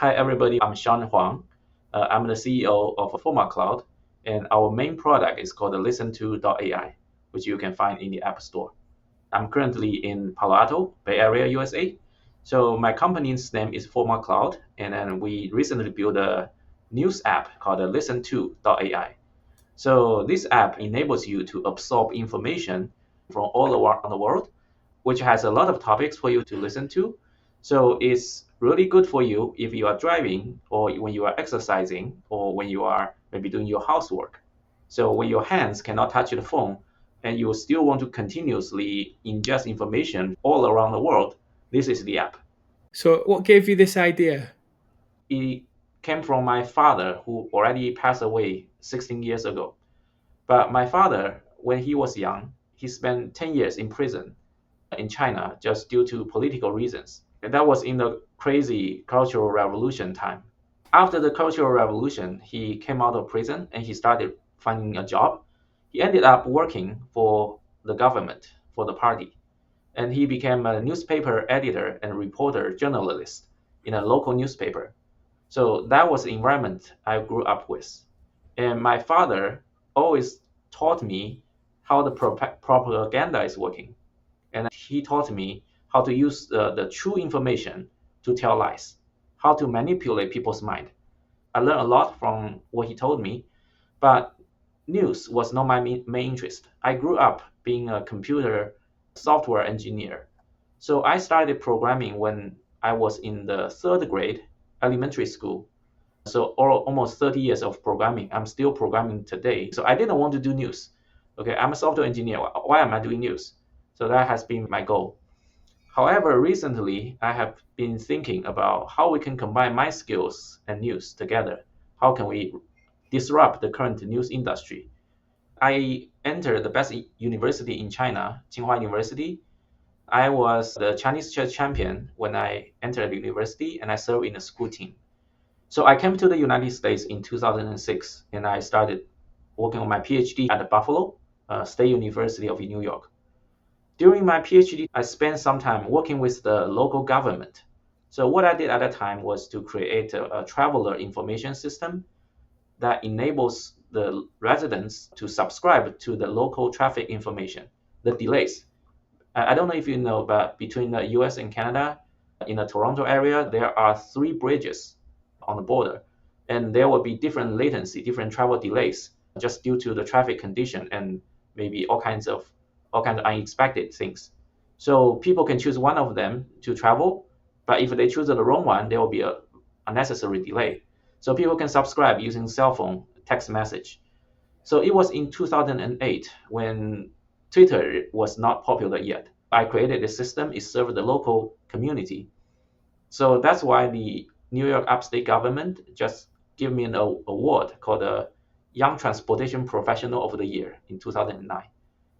Hi, everybody. I'm Shan Huang. I'm the CEO of Forma Cloud, and our main product is called the Listen2.ai, which you can find in the App Store. I'm currently in Palo Alto, Bay Area, USA. So my company's name is Forma Cloud, and then we recently built a news app called the Listen2.ai. So this app enables you to absorb information from all around the world, which has a lot of topics for you to listen to. So it's really good for you if you are driving or when you are exercising or when you are maybe doing your housework. So when your hands cannot touch the phone and you still want to continuously ingest information all around the world, this is the app. So, what gave you this idea? It came from my father who already passed away 16 years ago. But my father, when he was young, he spent 10 years in prison in China just due to political reasons. And that was in the crazy Cultural Revolution time. After the Cultural Revolution, he came out of prison and he started finding a job. He ended up working for the government, for the party. And he became a newspaper editor and reporter journalist in a local newspaper. So that was the environment I grew up with. And my father always taught me how the propaganda is working. And he taught me how to use the true information to tell lies, how to manipulate people's mind. I learned a lot from what he told me, but news was not my main interest. I grew up being a computer software engineer. So I started programming when I was in the third grade, elementary school. So almost 30 years of programming. I'm still programming today. So I didn't want to do news. Okay, I'm a software engineer. Why am I doing news? So that has been my goal. However, recently I have been thinking about how we can combine my skills and news together. How can we disrupt the current news industry? I entered the best university in China, Tsinghua University. I was the Chinese chess champion when I entered the university and I served in the school team. So I came to the United States in 2006 and I started working on my PhD at Buffalo State University of New York. During my PhD, I spent some time working with the local government. So what I did at that time was to create a traveler information system that enables the residents to subscribe to the local traffic information, the delays. I don't know if you know, but between the US and Canada, in the Toronto area, there are three bridges on the border, and there will be different latency, different travel delays just due to the traffic condition and maybe all kinds of unexpected things. So people can choose one of them to travel, but if they choose the wrong one, there will be a unnecessary delay. So people can subscribe using cell phone text message. So it was in 2008 when Twitter was not popular yet. I created a system. It served the local community. So that's why the New York Upstate government just gave me an award called the Young Transportation Professional of the Year in 2009.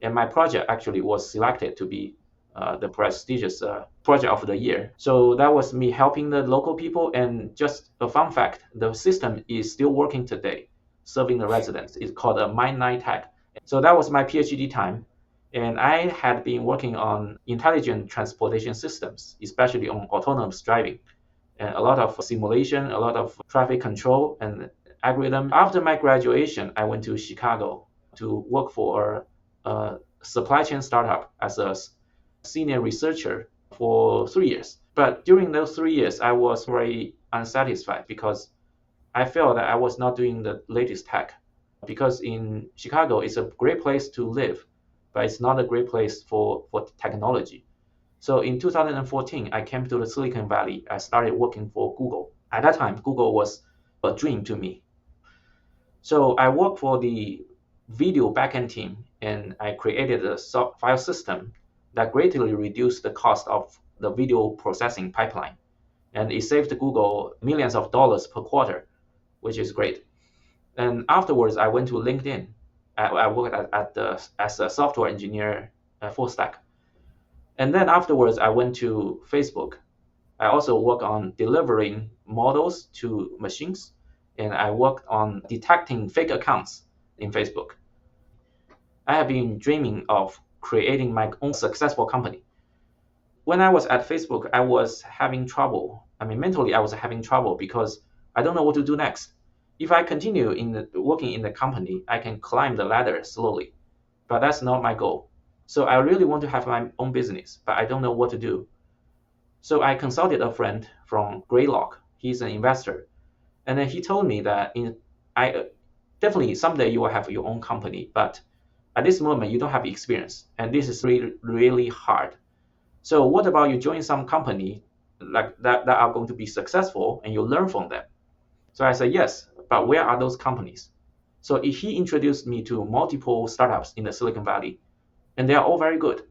And my project actually was selected to be the prestigious project of the year. So that was me helping the local people. And just a fun fact, the system is still working today, serving the residents. It's called a Mind 9 Tech. So that was my PhD time. And I had been working on intelligent transportation systems, especially on autonomous driving, and a lot of simulation, a lot of traffic control and algorithm. After my graduation, I went to Chicago to work for a supply chain startup as a senior researcher for 3 years. But during those 3 years, I was very unsatisfied because I felt that I was not doing the latest tech. Because in Chicago, it's a great place to live, but it's not a great place for technology. So in 2014, I came to the Silicon Valley. I started working for Google. At that time, Google was a dream to me. So I worked for the video backend team and I created a file system that greatly reduced the cost of the video processing pipeline. And it saved Google millions of dollars per quarter, which is great. And afterwards, I went to LinkedIn. I worked as a software engineer, full stack. And then afterwards, I went to Facebook. I also work on delivering models to machines, and I worked on detecting fake accounts in Facebook. I have been dreaming of creating my own successful company. When I was at Facebook, I was having trouble I mean, mentally, I was having trouble because I don't know what to do next. If I continue working in the company, I can climb the ladder slowly, but that's not my goal. So I really want to have my own business, but I don't know what to do. So I consulted a friend from Greylock. He's an investor, and then he told me that I definitely someday you will have your own company, but at this moment you don't have experience, and this is really really hard. So what about you join some company like that are going to be successful and you learn from them? So I said yes, but where are those companies? So he introduced me to multiple startups in the Silicon Valley, and they are all very good.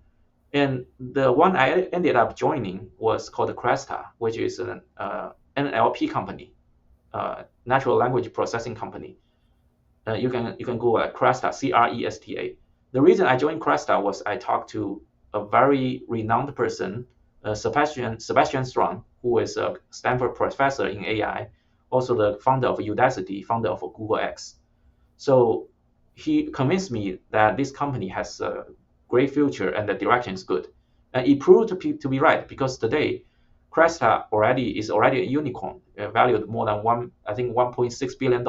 And the one I ended up joining was called Cresta, which is an NLP company, natural language processing company. You can Google it, Cresta, Cresta. The reason I joined Cresta was I talked to a very renowned person, Sebastian Strong, who is a Stanford professor in AI, also the founder of Udacity, founder of Google X. So he convinced me that this company has a great future and the direction is good. And it proved to be right because today Cresta is already a unicorn, valued more than I think $1.6 billion.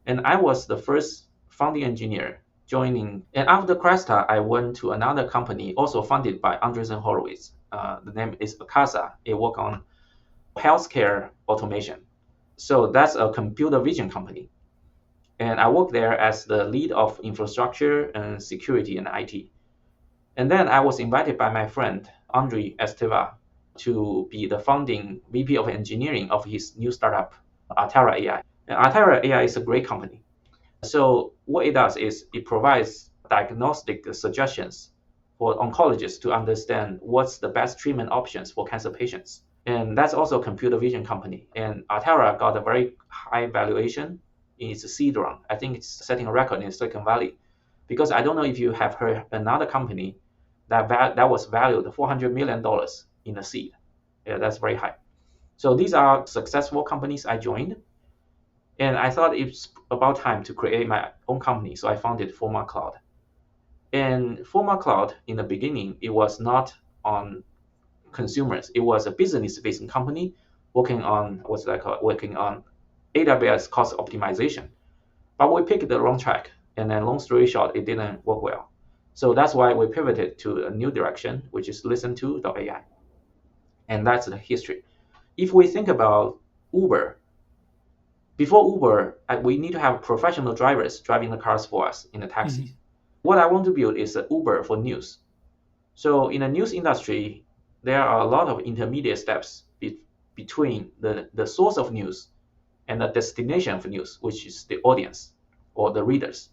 And I was the first founding engineer joining. And after Cresta, I went to another company also funded by Andreessen Horowitz. The name is Akasa. It works on healthcare automation. So that's a computer vision company. And I worked there as the lead of infrastructure and security and IT. And then I was invited by my friend Andre Esteva to be the founding VP of engineering of his new startup, Altera AI. And Altera AI is a great company. So what it does is it provides diagnostic suggestions for oncologists to understand what's the best treatment options for cancer patients. And that's also a computer vision company. And Altera got a very high valuation in its seed round. I think it's setting a record in Silicon Valley. Because I don't know if you have heard another company that was valued $400 million in a seed. Yeah, that's very high. So these are successful companies I joined. And I thought it's about time to create my own company. So I founded Forma Cloud. And Forma Cloud, in the beginning, it was not on consumers. It was a business-facing company working on working on AWS cost optimization. But we picked the wrong track. And then long story short, it didn't work well. So that's why we pivoted to a new direction, which is listen2.ai. And that's the history. If we think about Uber, before Uber, we need to have professional drivers driving the cars for us in the taxis. Mm-hmm. What I want to build is an Uber for news. So in the news industry, there are a lot of intermediate steps between the source of news and the destination of news, which is the audience or the readers.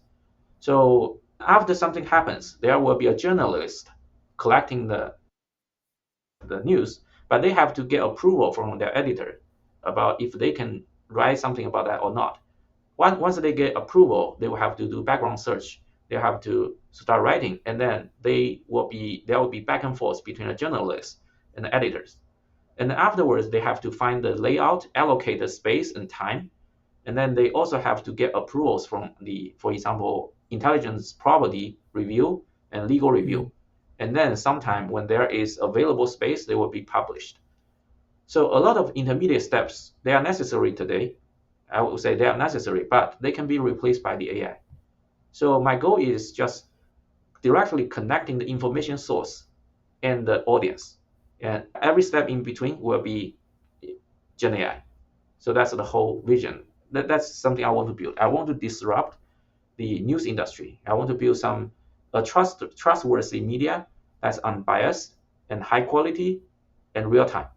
So after something happens, there will be a journalist collecting the news, but they have to get approval from their editor about if they can write something about that or not. Once they get approval, they will have to do background search. They have to start writing, and then there will be back and forth between the journalists and the editors. And afterwards, they have to find the layout, allocate the space and time, and then they also have to get approvals from for example, intelligence property review and legal review. And then sometime when there is available space, they will be published. So a lot of intermediate steps, they are necessary today. I would say they are necessary, but they can be replaced by the AI. So my goal is just directly connecting the information source and the audience. And every step in between will be Gen AI. So that's the whole vision. That's something I want to build. I want to disrupt the news industry. I want to build a trustworthy media that's unbiased and high quality and real time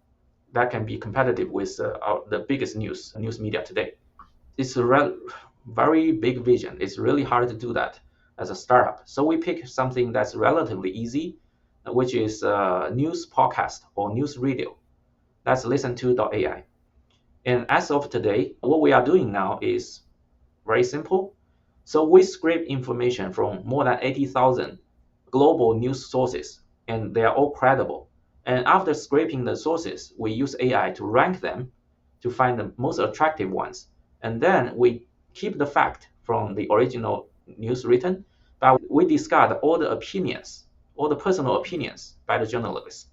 that can be competitive with the biggest news media today. It's a very big vision. It's really hard to do that as a startup. So we pick something that's relatively easy, which is news podcast or news radio. That's listen2.ai. And as of today, what we are doing now is very simple. So we scrape information from more than 80,000 global news sources, and they are all credible. And after scraping the sources, we use AI to rank them to find the most attractive ones. And then we keep the fact from the original news written, but we discard all the opinions, all the personal opinions by the journalists.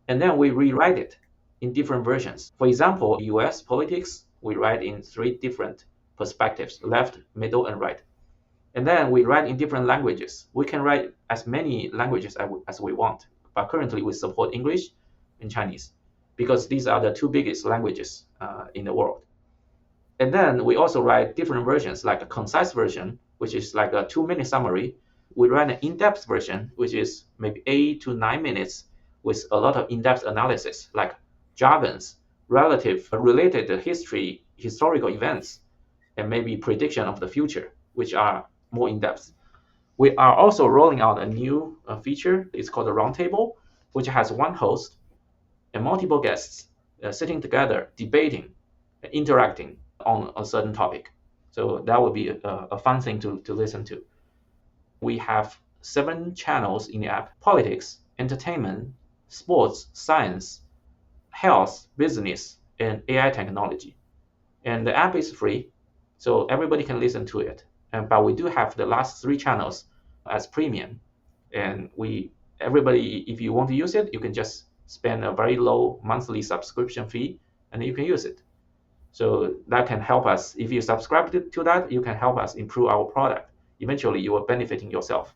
And then we rewrite it in different versions. For example, US politics, we write in 3 different perspectives, left, middle, and right. And then we write in different languages. We can write as many languages as we want, but currently we support English and Chinese because these are the 2 biggest languages in the world. And then we also write different versions, like a concise version, which is like a 2-minute summary. We write an in-depth version, which is maybe 8 to 9 minutes with a lot of in-depth analysis, like jargons, related to history, historical events, and maybe prediction of the future, which are more in-depth. We are also rolling out a new feature. It's called a roundtable, which has one host and multiple guests sitting together, debating, interacting on a certain topic. So that would be a fun thing to listen to. We have 7 channels in the app: politics, entertainment, sports, science, health, business, and AI technology. And the app is free, so everybody can listen to it. But we do have the last 3 channels as premium. And everybody, if you want to use it, you can just spend a very low monthly subscription fee and you can use it. So that can help us. If you subscribe to that, you can help us improve our product. Eventually, you are benefiting yourself.